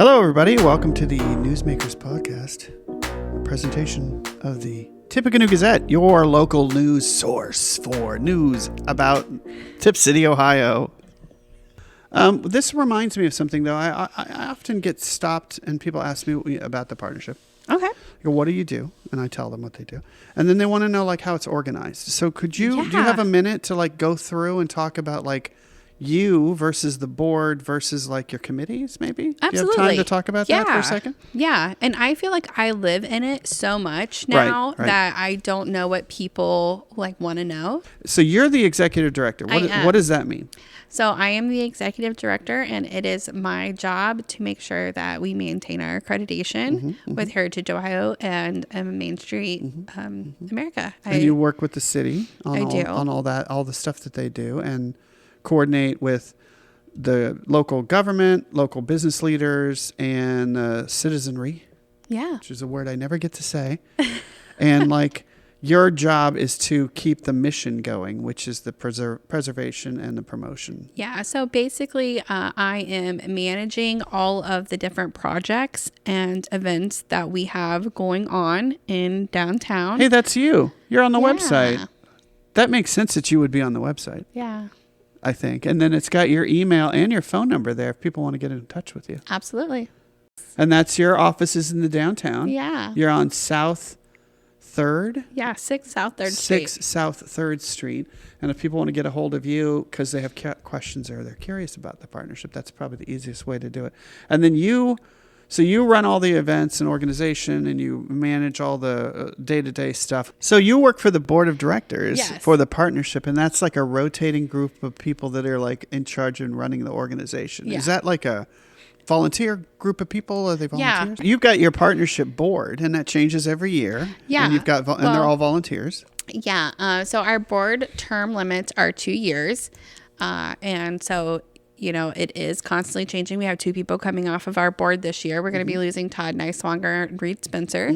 Hello, everybody. Welcome to the Newsmakers Podcast, a presentation of the Tippecanoe Gazette, your local news source for news about Tipp City, Ohio. This reminds me of something, though. I often get stopped and people ask me about the partnership. Okay. I go, what do you do? And I tell them what they do. And then they want to know how it's organized. So do you have a minute to go through and talk about you versus the board versus your committees, maybe? Absolutely. Do you have time to talk about that for a second? Yeah. And I feel like I live in it so much now that I don't know what people want to know. So you're the executive director. What does that mean? So I am the executive director, and it is my job to make sure that we maintain our accreditation with Heritage Ohio and Main Street America. And you work with the city on on all the stuff that they do, and coordinate with the local government, local business leaders, and citizenry. Yeah. Which is a word I never get to say. And your job is to keep the mission going, which is the preservation and the promotion. Yeah. So basically, I am managing all of the different projects and events that we have going on in downtown. Hey, that's you. You're on the website. That makes sense that you would be on the website. Yeah. I think. And then it's got your email and your phone number there if people want to get in touch with you. Absolutely. And that's your offices in the downtown. Yeah. You're on South 3rd? Yeah, 6 South 3rd Street. 6 South 3rd Street. And if people want to get a hold of you because they have questions or they're curious about the partnership, that's probably the easiest way to do it. And then you run all the events and organization, and you manage all the day-to-day stuff. So you work for the board of directors for the partnership, and that's a rotating group of people that are in charge and running the organization. Yeah. Is that a volunteer group of people? Are they volunteers? Yeah. You've got your partnership board, and that changes every year. Yeah. And you've got and they're all volunteers. Yeah. So our board term limits are 2 years. And so, it is constantly changing. We have 2 people coming off of our board this year. We're going to be losing Todd Niswanger and Reed Spencer.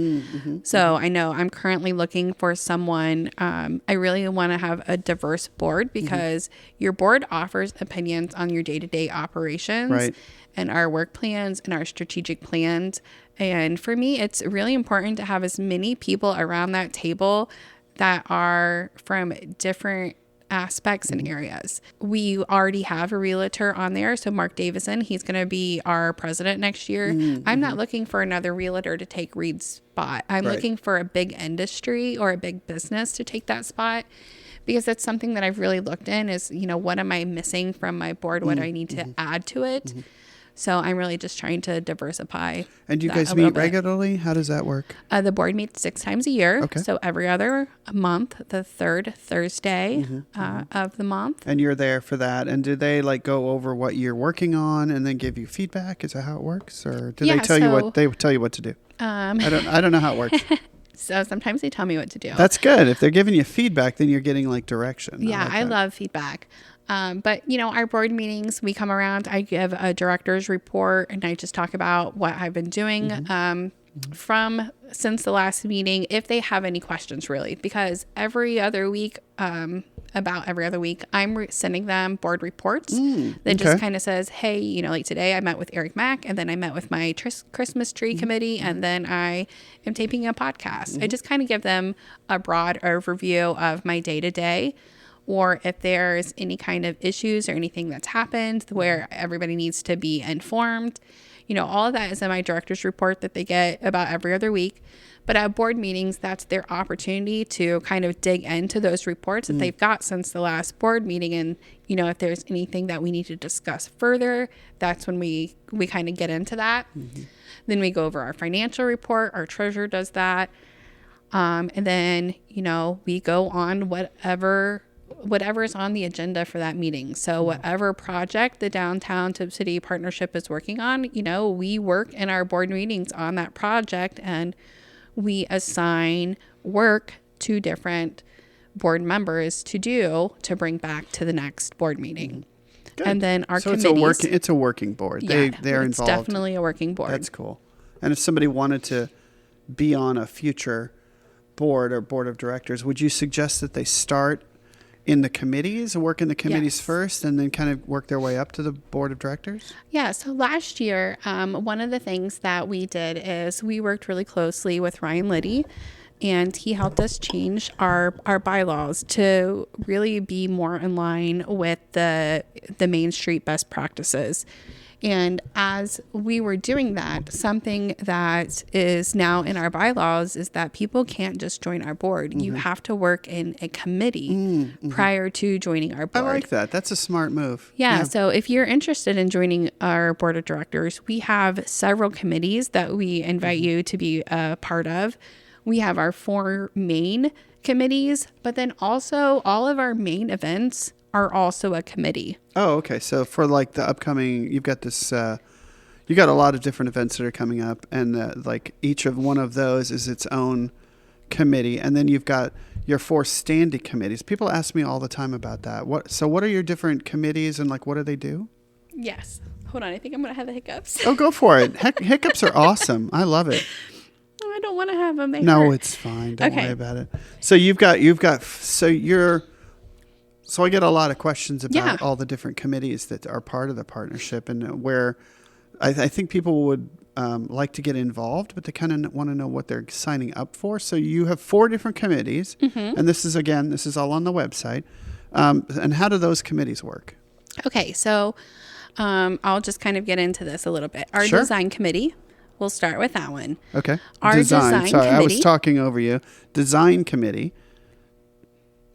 So I know I'm currently looking for someone. I really want to have a diverse board because your board offers opinions on your day-to-day operations and our work plans and our strategic plans. And for me, it's really important to have as many people around that table that are from different aspects and areas. We already have a realtor on there. So Mark Davison, he's going to be our president next year. I'm not looking for another realtor to take Reed's spot. I'm looking for a big industry or a big business to take that spot, because that's something that I've really looked in is, what am I missing from my board? What do I need to add to it? So I'm really just trying to diversify. And you guys meet regularly? How does that work? The board meets 6 times a year. Okay. So every other month, the 3rd Thursday of the month. And you're there for that. And do they go over what you're working on and then give you feedback? Is that how it works? Or do they tell you what to do? I don't know how it works. So sometimes they tell me what to do. That's good. If they're giving you feedback, then you're getting direction. Yeah, I love feedback. But, our board meetings, we come around, I give a director's report, and I just talk about what I've been doing since the last meeting, if they have any questions, really, because every other week, I'm sending them board reports that just kind of says, hey, today I met with Eric Mack, and then I met with my Christmas tree committee, and then I am taping a podcast. I just kind of give them a broad overview of my day-to-day. Or if there's any kind of issues or anything that's happened where everybody needs to be informed, all of that is in my director's report that they get about every other week. But at board meetings, that's their opportunity to kind of dig into those reports that they've got since the last board meeting. And, if there's anything that we need to discuss further, that's when we kind of get into that. Then we go over our financial report. Our treasurer does that. And then, we go on whatever is on the agenda for that meeting. So whatever project the Downtown Tipp City Partnership is working on, we work in our board meetings on that project, and we assign work to different board members to bring back to the next board meeting. Good. And then our committees. So it's a working board. They're involved. It's definitely a working board. That's cool. And if somebody wanted to be on a future board or board of directors, would you suggest that they start in the committees, work in the committees Yes. first, and then kind of work their way up to the board of directors? Yeah, so last year, one of the things that we did is we worked really closely with Ryan Liddy, and he helped us change our bylaws to really be more in line with the Main Street best practices. And as we were doing that, something that is now in our bylaws is that people can't just join our board. You have to work in a committee prior to joining our I board. like that. That's a smart move. Yeah, so if you're interested in joining our board of directors, we have several committees that we invite you to be a part of. We have our 4 main committees, but then also all of our main events are also a committee. Oh, okay. So for like the upcoming, you've got this, you got a lot of different events that are coming up, and like each of one of those is its own committee, and then you've got your 4 standing committees. People ask me all the time about that. What are your different committees, and like what do they do? Yes. Hold on, I think I'm going to have the hiccups. Oh, go for it. Hiccups are awesome. I love it. I don't want to have them. They No, hurt. it's fine. Don't worry about it. So so I get a lot of questions about all the different committees that are part of the partnership, and where I think people would like to get involved, but they kind of want to know what they're signing up for. So you have 4 different committees, and this is all on the website. And how do those committees work? Okay, so I'll just kind of get into this a little bit. Our Sure. design committee, we'll start with that one. Okay. Our design Sorry, I was committee. talking over you. Design committee,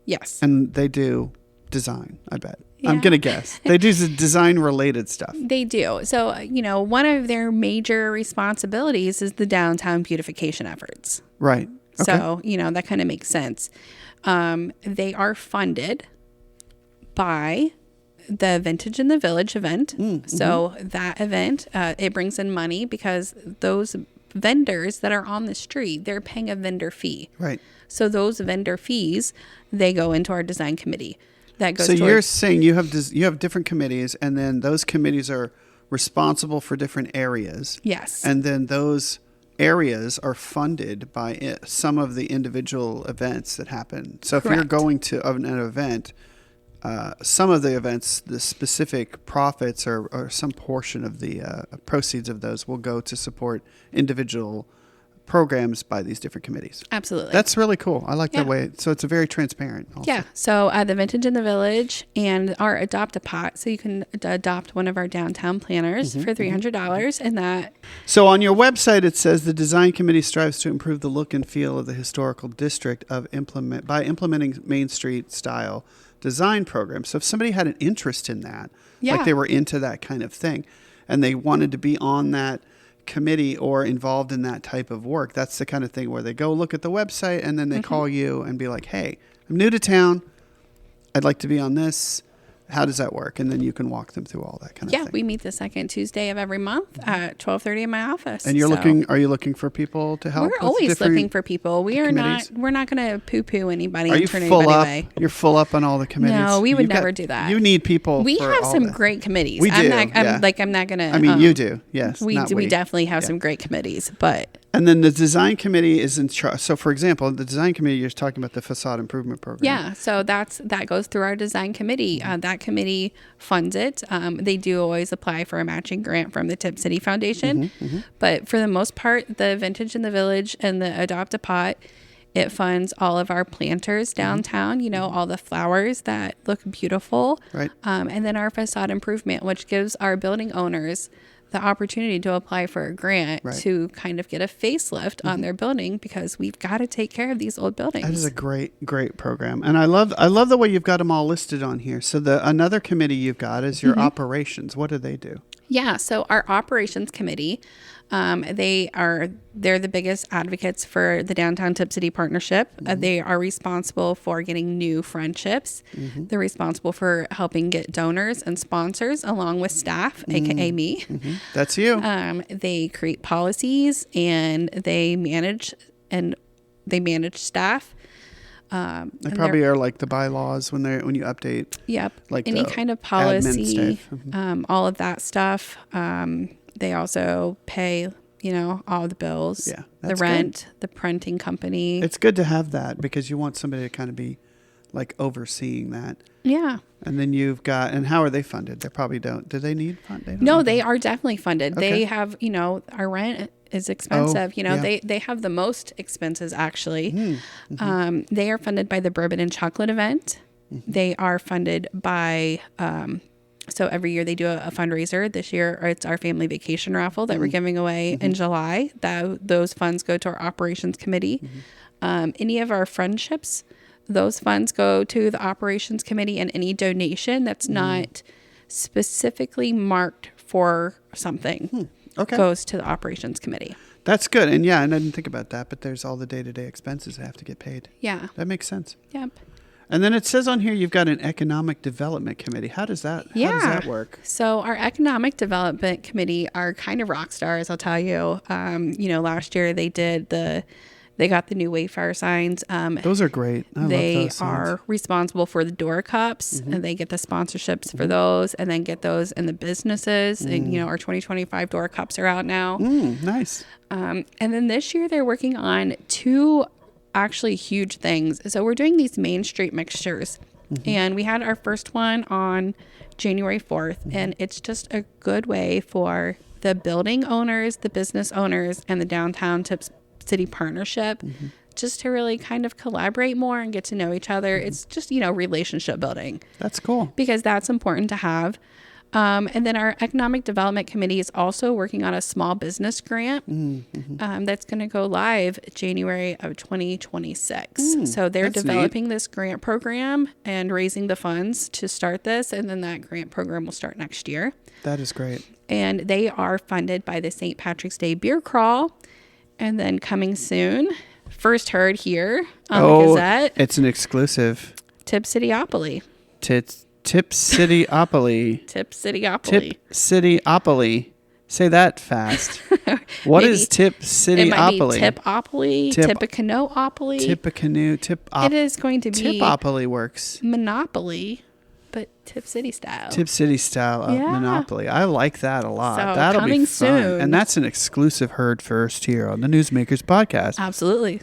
Yes. and they do design, I bet. I'm Yeah. going to guess. They do design related stuff. They do. So, one of their major responsibilities is the downtown beautification efforts. Right. Okay. So, that kind of makes sense. They are funded by the Vintage in the Village event. So that event, it brings in money because those vendors that are on the street, they're paying a vendor fee. Right. So those vendor fees, they go into our design committee. That goes So towards, you're saying you have different committees, and then those committees are responsible for different areas. Yes. And then those areas are funded by some of the individual events that happen. So if you're Correct. going to an event, some of the events, the specific profits or some portion of the proceeds of those will go to support individual programs by these different committees. Absolutely. That's really cool. I like Yeah. the way. So it's a very transparent. Also. Yeah. So the Vintage in the Village and our Adopt a Pot. So you can adopt one of our downtown planners for $300, and that. So on your website, it says the design committee strives to improve the look and feel of the historical district by implementing Main Street style design programs. So if somebody had an interest in that, Yeah. like they were into that kind of thing, and they wanted to be on that committee or involved in that type of work, that's the kind of thing where they go look at the website and then they call you and be like, hey, I'm new to town. I'd like to be on this. How does that work? And then you can walk them through all that kind of Yeah, thing. we meet the second Tuesday of every month at 12:30 in my office. And are you looking for people to help? We're with always different looking for people. We are committees? not. We're not going to poo-poo anybody Are and you turn full anybody up? away. You're full up on all the committees. No, we would You've never do that. You need people. We for have all some that. great committees. We do, I'm not going to. I mean, you do. Yes. We not do. We definitely have some great committees, but. And then the design committee is in charge. So, for example, the design committee, you're talking about the facade improvement program. Yeah, so that goes through our design committee. That committee funds it. They do always apply for a matching grant from the Tipp City Foundation, but for the most part, the Vintage in the Village and the Adopt a Pot, it funds all of our planters downtown. All the flowers that look beautiful, Right. And then our facade improvement, which gives our building owners the opportunity to apply for a grant Right. to kind of get a facelift on their building, because we've got to take care of these old buildings. That is a great program, and I love the way you've got them all listed on here. So another committee you've got is your operations. What do they do? Yeah, so our operations committee, they're the biggest advocates for the Downtown Tipp City Partnership. They are responsible for getting new friendships. They're responsible for helping get donors and sponsors along with staff, aka me. That's you. They create policies and they manage staff. They probably are like the bylaws when you update. Yep. Like any the kind of admin policy, stuff. all of that stuff. They also pay, all the bills, Yeah, the that's rent, the printing company. It's good to have that because you want somebody to kind of be like overseeing that. Yeah. And then you've got, and how are they funded? They probably don't. Do they need funding? No, they are definitely funded. Okay. They have, our rent is expensive. yeah. They have the most expenses actually. Mm-hmm. They are funded by the Bourbon and Chocolate event. They are funded by, so every year they do a fundraiser. This year it's our family vacation raffle that we're giving away in July. Those funds go to our operations committee. Any of our friendships, those funds go to the operations committee, and any donation that's not specifically marked for something Okay. goes to the operations committee. That's good. And yeah, and I didn't think about that, but there's all the day-to-day expenses that have to get paid. Yeah. That makes sense. Yep. And then it says on here you've got an economic development committee. How does that work? So our economic development committee are kind of rock stars, I'll tell you. Last year they got the new Wayfair signs. Those are great. I love those signs. They are responsible for the door cups, and they get the sponsorships for those, and then get those in the businesses. And our 2025 door cups are out now. Nice. And then this year they're working on 2 actually huge things. So we're doing these Main Street mixtures, and we had our first one on January 4th, and it's just a good way for the building owners, the business owners, and the Downtown Tipp City Partnership just to really kind of collaborate more and get to know each other. It's just, relationship building. That's cool. Because that's important to have. And then our economic development committee is also working on a small business grant that's going to go live January of 2026. So they're developing this grant program and raising the funds to start this. And then that grant program will start next year. That is great. And they are funded by the St. Patrick's Day Beer Crawl. And then coming soon, first heard here on the Gazette. It's an exclusive. Tipp Cityopoly. Tipp Cityopoly. Tipp Cityopoly. Tipp Cityopoly. Say that fast. What is Tipp Cityopoly? It might be Tipopoly, Tippecanopoly. Tippecanoe, It is going to be Tipopoly works. Monopoly, but Tipp City style. Tipp City style Monopoly. I like that a lot. So That'll be coming fun. soon. And that's an exclusive heard first here on the Newsmakers podcast. Absolutely.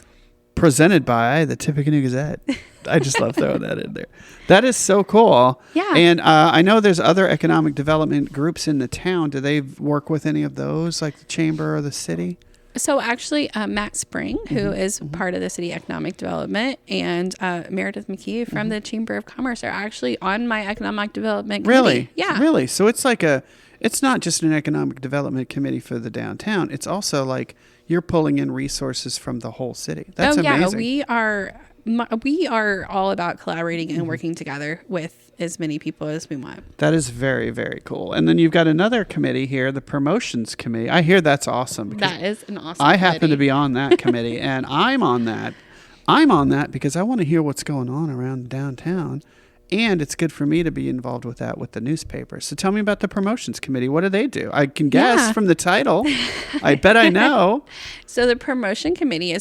Presented by the Tippecanoe Gazette. I just love throwing that in there. That is so cool. Yeah. And I know there's other economic development groups in the town. Do they work with any of those, like the chamber or the city? So actually, Matt Spring, who is part of the City Economic Development, and Meredith McKee from the Chamber of Commerce are actually on my economic development committee. Really? Yeah. Really? So it's like it's not just an economic development committee for the downtown. It's also like you're pulling in resources from the whole city. That's amazing. We are all about collaborating and working together with as many people as we want. That is very, very cool. And then you've got another committee here, the promotions committee. I hear that's awesome. That is an awesome I happen to be on that committee, and I'm on that. I'm on that because I want to hear what's going on around downtown, and it's good for me to be involved with that with the newspaper. So tell me about the promotions committee. What do they do? I can guess from the title. I bet I know. So the promotion committee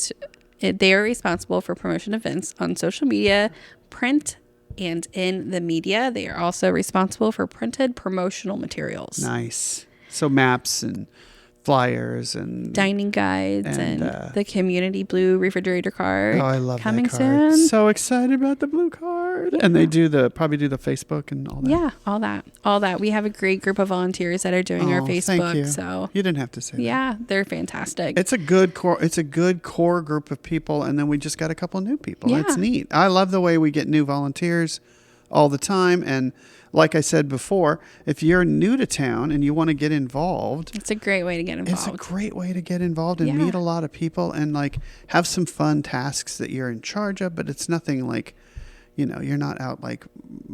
they are responsible for promotion events on social media, print, and in the media. They are also responsible for printed promotional materials. Nice. So maps and flyers and dining guides and the community blue refrigerator card. Oh, I love coming that card. soon. So excited about the blue card. Yeah. And they probably do the Facebook and all that. Yeah, all that. We have a great group of volunteers that are doing our Facebook. Thank you. So you didn't have to say that. Yeah, they're fantastic. It's a good core group of people, and then we just got a couple new people. Yeah. It's neat. I love the way we get new volunteers all the time. And like I said before, if you're new to town and you want to get involved, it's a great way to get involved. It's a great way to get involved and meet a lot of people and like have some fun tasks that you're in charge of, but it's nothing like, you're not out like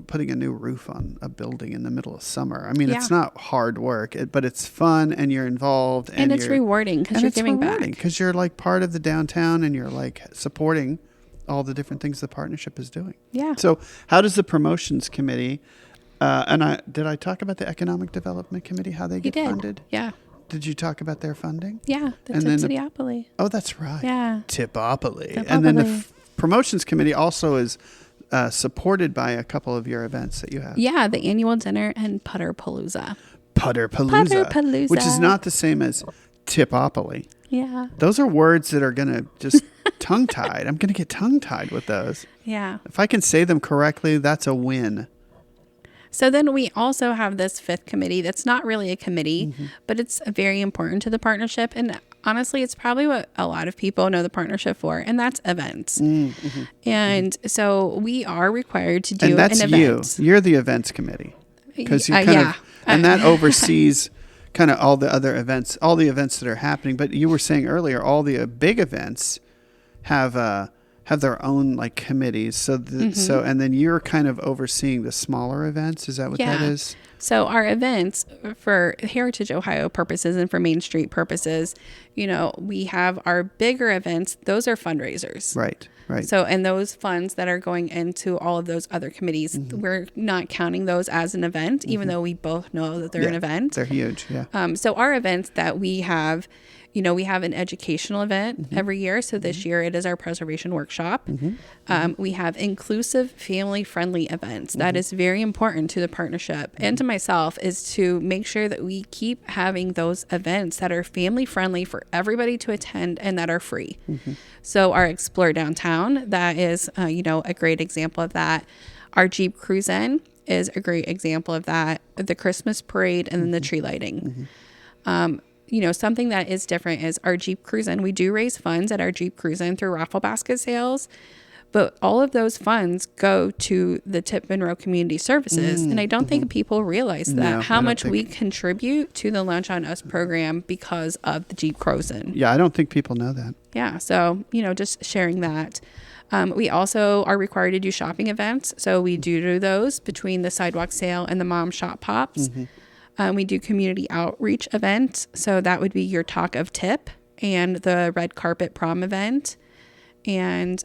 putting a new roof on a building in the middle of summer. I mean, it's not hard work, but it's fun and you're involved. And it's rewarding because you're giving back. Because you're like part of the downtown and you're like supporting all the different things the partnership is doing. Yeah. So how does the promotions committee... did I talk about the Economic Development Committee, how they get funded? Yeah. Did you talk about their funding? Yeah, the Tipp Cityopoly. Oh, that's right. Yeah. Tipopoly. And then the Promotions Committee also is supported by a couple of your events that you have. Yeah, the annual dinner and Putterpalooza. Which is not the same as Tipopoly. Yeah. Those are words that are going to just tongue-tied. I'm going to get tongue-tied with those. Yeah. If I can say them correctly, that's a win. So then we also have this fifth committee that's not really a committee, but it's very important to the partnership. And honestly, it's probably what a lot of people know the partnership for, and that's events. And so we are required to do and that's an event. You're the events committee. Because you and that oversees kind of all the other events, all the events that are happening. But you were saying earlier, all the big events have their own like committees. So and then you're kind of overseeing the smaller events. Is that what that is? So our events for Heritage Ohio purposes and for Main Street purposes, we have our bigger events. Those are fundraisers. Right. So, and those funds that are going into all of those other committees, we're not counting those as an event, even though we both know that they're an event. They're huge. Yeah. So our events that we have, we have an educational event every year. So this year it is our preservation workshop. We have inclusive, family-friendly events. That is very important to the partnership and to myself, is to make sure that we keep having those events that are family-friendly for everybody to attend and that are free. So our Explore Downtown, that is, a great example of that. Our Jeep Cruise-In is a great example of that. The Christmas parade and then the tree lighting. Something that is different is our Jeep Cruise-In. We do raise funds at our Jeep Cruise-In through raffle basket sales, but all of those funds go to the Tipp Monroe Community Services. And I don't think people realize that, how much we contribute to the Lunch on Us program because of the Jeep Cruise-In. Yeah, I don't think people know that. Yeah, so, just sharing that. We also are required to do shopping events. So we do those between the sidewalk sale and the mom shop pops. We do community outreach events. So that would be your Talk of Tip and the red carpet prom event. And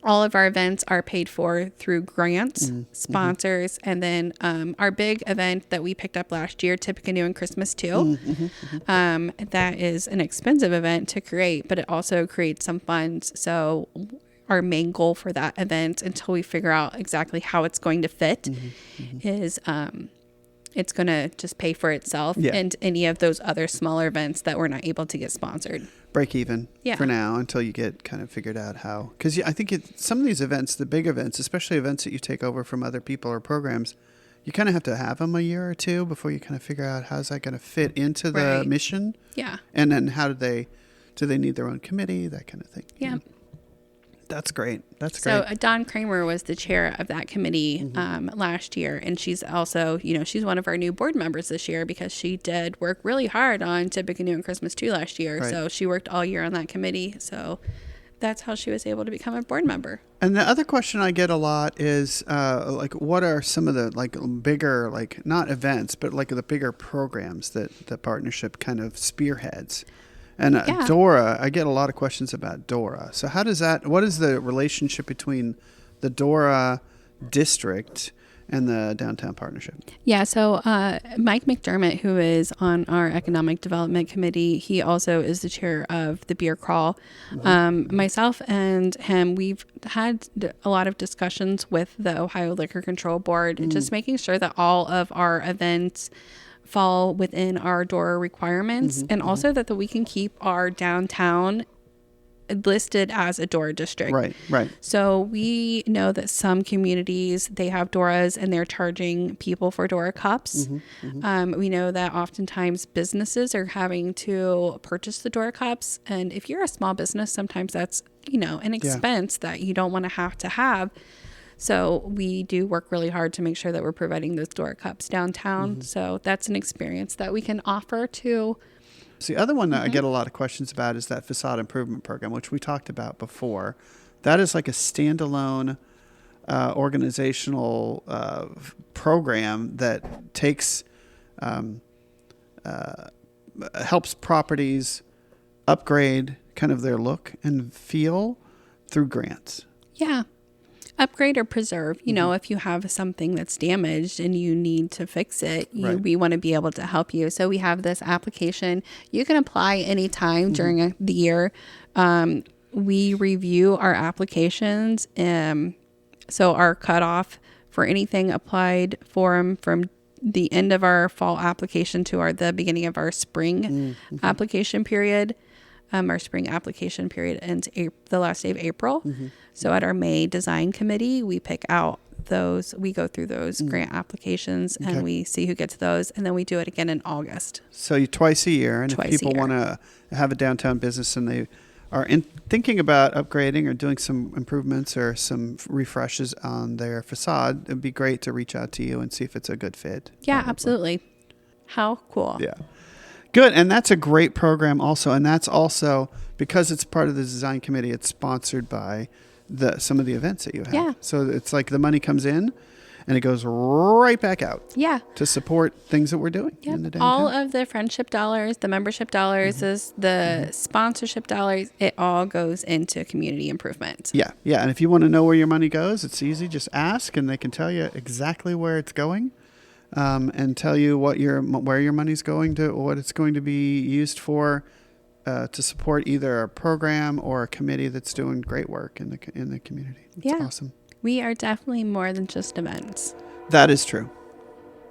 all of our events are paid for through grants, sponsors, and then our big event that we picked up last year, Tippecanoe and Christmas too. That is an expensive event to create, but it also creates some funds. So our main goal for that event, until we figure out exactly how it's going to fit, is it's going to just pay for itself and any of those other smaller events that we're not able to get sponsored. Break even for now until you get kind of figured out how. Because I think some of these events, the big events, especially events that you take over from other people or programs, you kind of have to have them a year or two before you kind of figure out how's that going to fit into the mission. Yeah. And then how do they need their own committee, that kind of thing. Yeah. That's great. That's great. So Dawn Kramer was the chair of that committee last year. And she's also, she's one of our new board members this year because she did work really hard on Tippecanoe and Christmas too last year. Right. So she worked all year on that committee. So that's how she was able to become a board member. And the other question I get a lot is what are some of the bigger, not events, but the bigger programs that the partnership kind of spearheads? And Dora, I get a lot of questions about Dora. So what is the relationship between the Dora district and the Downtown Partnership? Yeah, so Mike McDermott, who is on our Economic Development Committee, he also is the chair of the Beer Crawl. Myself and him, we've had a lot of discussions with the Ohio Liquor Control Board, just making sure that all of our events fall within our DORA requirements, and also that we can keep our downtown listed as a DORA district. Right. So we know that some communities, they have DORAs and they're charging people for DORA cups. We know that oftentimes businesses are having to purchase the DORA cups. And if you're a small business, sometimes that's, an expense that you don't want to have. So we do work really hard to make sure that we're providing those DORA cups downtown. So that's an experience that we can offer to. So the other one that I get a lot of questions about is that facade improvement program, which we talked about before. That is like a standalone organizational program that takes helps properties upgrade kind of their look and feel through grants. Yeah. Upgrade or preserve. If you have something that's damaged and you need to fix it, we want to be able to help you. So we have this application. You can apply anytime during the year. We review our applications. So our cutoff for anything applied from the end of our fall application to the beginning of our spring application period. Our spring application period ends the last day of April. Mm-hmm. So at our May design committee, we pick out we go through those grant applications and we see who gets those. And then we do it again in August. So twice a year. And if people want to have a downtown business and they are thinking about upgrading or doing some improvements or some refreshes on their facade, it'd be great to reach out to you and see if it's a good fit. Yeah, probably. absolutely. How cool. Yeah. Good. And that's a great program also. And that's also, because it's part of the design committee, it's sponsored by some of the events that you have. Yeah. So it's like the money comes in and it goes right back out. Yeah. To support things that we're doing in the downtown. All of the friendship dollars, the membership dollars, the sponsorship dollars, it all goes into community improvement. Yeah. Yeah. And if you want to know where your money goes, it's easy. Just ask and they can tell you exactly where it's going. And tell you where your money's going to, what it's going to be used for, to support either a program or a committee that's doing great work in the community. It's awesome. We are definitely more than just events. That is true.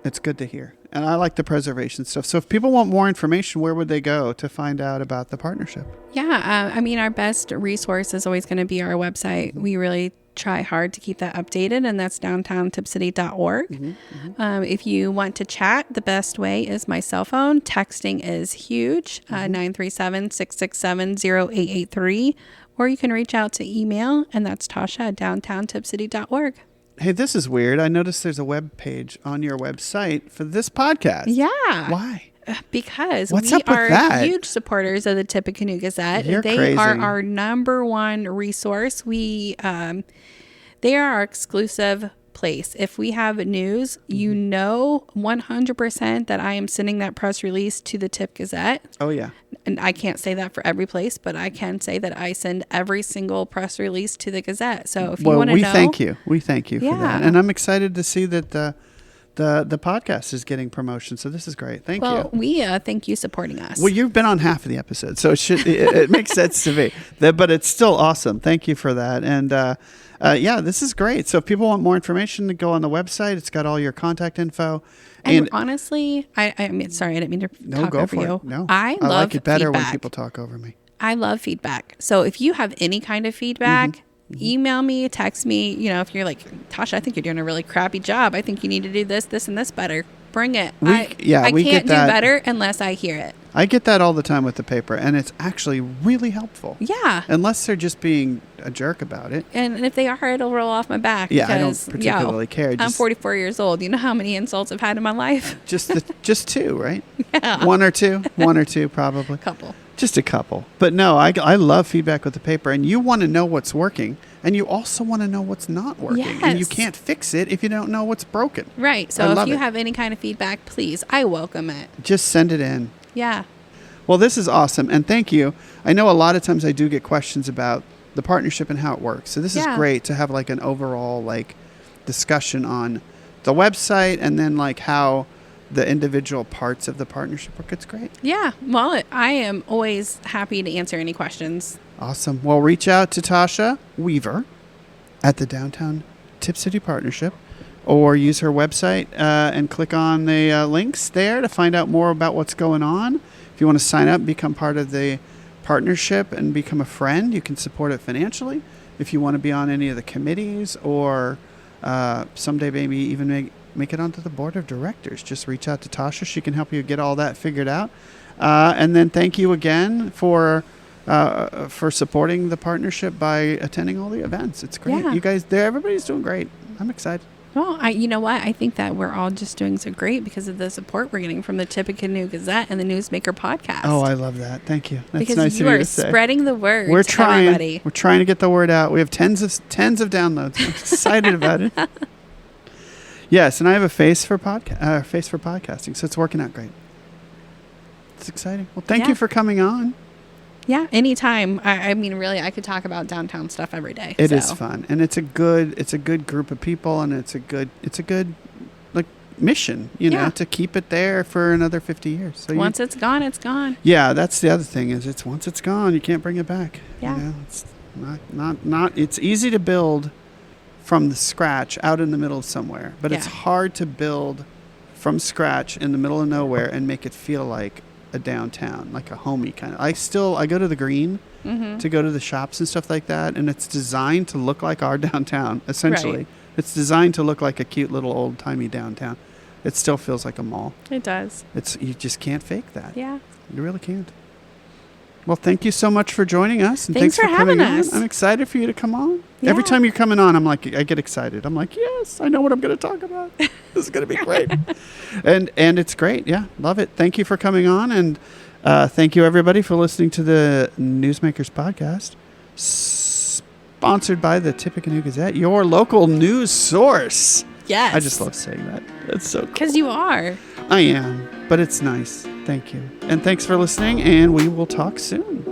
It's good to hear. And I like the preservation stuff. So if people want more information, where would they go to find out about the partnership? Yeah. Our best resource is always going to be our website. We really try hard to keep that updated, and that's downtowntipcity.org. If you want to chat, the best way is my cell phone. Texting is huge, 937-667-0883, or you can reach out to email, and that's tasha@downtowntipcity.org. Hey, this is weird. I noticed there's a web page on your website for this podcast. Yeah. Why? Because What's we up with are that? huge supporters of the Tipp Canoe Gazette. You're they crazy. are our number one resource. They are our exclusive place. If we have news, 100% that I am sending that press release to the Tipp Gazette. Oh, yeah. And I can't say that for every place, but I can say that I send every single press release to the Gazette. So if you want to know. We thank you for that. And I'm excited to see that the podcast is getting promotion. So this is great. Thank you. Well, we thank you supporting us. Well, you've been on half of the episode, so it makes sense to me. But it's still awesome. Thank you for that. And this is great. So if people want more information, to go on the website. It's got all your contact info. And honestly, I mean, sorry, I didn't mean to talk over you. No, I love like it better feedback. when people talk over me. I love feedback. So if you have any kind of feedback, email me, text me. If you're like, Tasha, I think you're doing a really crappy job. I think you need to do this, and this better. Bring it. I can't do better unless I hear it. I get that all the time with the paper, and it's actually really helpful. Yeah. Unless they're just being a jerk about it. And if they are, it'll roll off my back. Yeah, because, I don't particularly care. I'm 44 years old. You know how many insults I've had in my life? Just two, right? Yeah. One or two probably. Couple. Just a couple. But no, I love feedback with the paper, and you want to know what's working, and you also want to know what's not working. Yes. And you can't fix it if you don't know what's broken. Right. So if you have any kind of feedback, please, I welcome it. Just send it in. Yeah. Well, this is awesome, and thank you. I know a lot of times I do get questions about the partnership and how it works. So this is great to have like an overall discussion on the website and then how the individual parts of the partnership work. It's great. Yeah. Well, I am always happy to answer any questions. Awesome. Well, reach out to Tasha Weaver at the Downtown Tipp City Partnership, or use her website and click on the links there to find out more about what's going on. If you want to sign up, become part of the partnership and become a friend, you can support it financially. If you want to be on any of the committees or someday maybe even make it onto the board of directors, just reach out to Tasha. She can help you get all that figured out. And then thank you again for supporting the partnership by attending all the events. It's great. Yeah. You guys there, everybody's doing great. I'm excited. Well, you know what? I think that we're all just doing so great because of the support we're getting from the Tipp Canoe Gazette and the Newsmaker podcast. Oh, I love that. Thank you. That's because nice you of you are to say. spreading the word. We're to trying. everybody. We're trying to get the word out. We have tens of downloads. I'm excited about it. Yes, and I have a face for podcasting, so it's working out great. It's exciting. Well, thank you for coming on. Yeah, anytime. I mean, really, I could talk about downtown stuff every day. It is fun, and it's a good group of people, and it's a good mission, to keep it there for another 50 years. So once it's gone, it's gone. Yeah, that's the other thing is once it's gone, you can't bring it back. Yeah, it's not. It's easy to build from the scratch out in the middle of somewhere, but it's hard to build from scratch in the middle of nowhere and make it feel like a downtown, like a homey kind of. I go to the Green to go to the shops and stuff like that, and it's designed to look like our downtown, essentially. Right. It's designed to look like a cute little old-timey downtown. It still feels like a mall. It does. You just can't fake that. Yeah. You really can't. Well, thank you so much for joining us. And Thanks for coming having us. on. I'm excited for you to come on. Yeah. Every time you're coming on, I get excited. I'm like, yes, I know what I'm going to talk about. This is going to be great. and it's great. Yeah, love it. Thank you for coming on. And thank you, everybody, for listening to the Newsmakers Podcast, sponsored by the Tippecanoe Gazette, your local news source. Yes. I just love saying that. That's so cool. Because you are. I am, but it's nice. Thank you. And thanks for listening, and we will talk soon.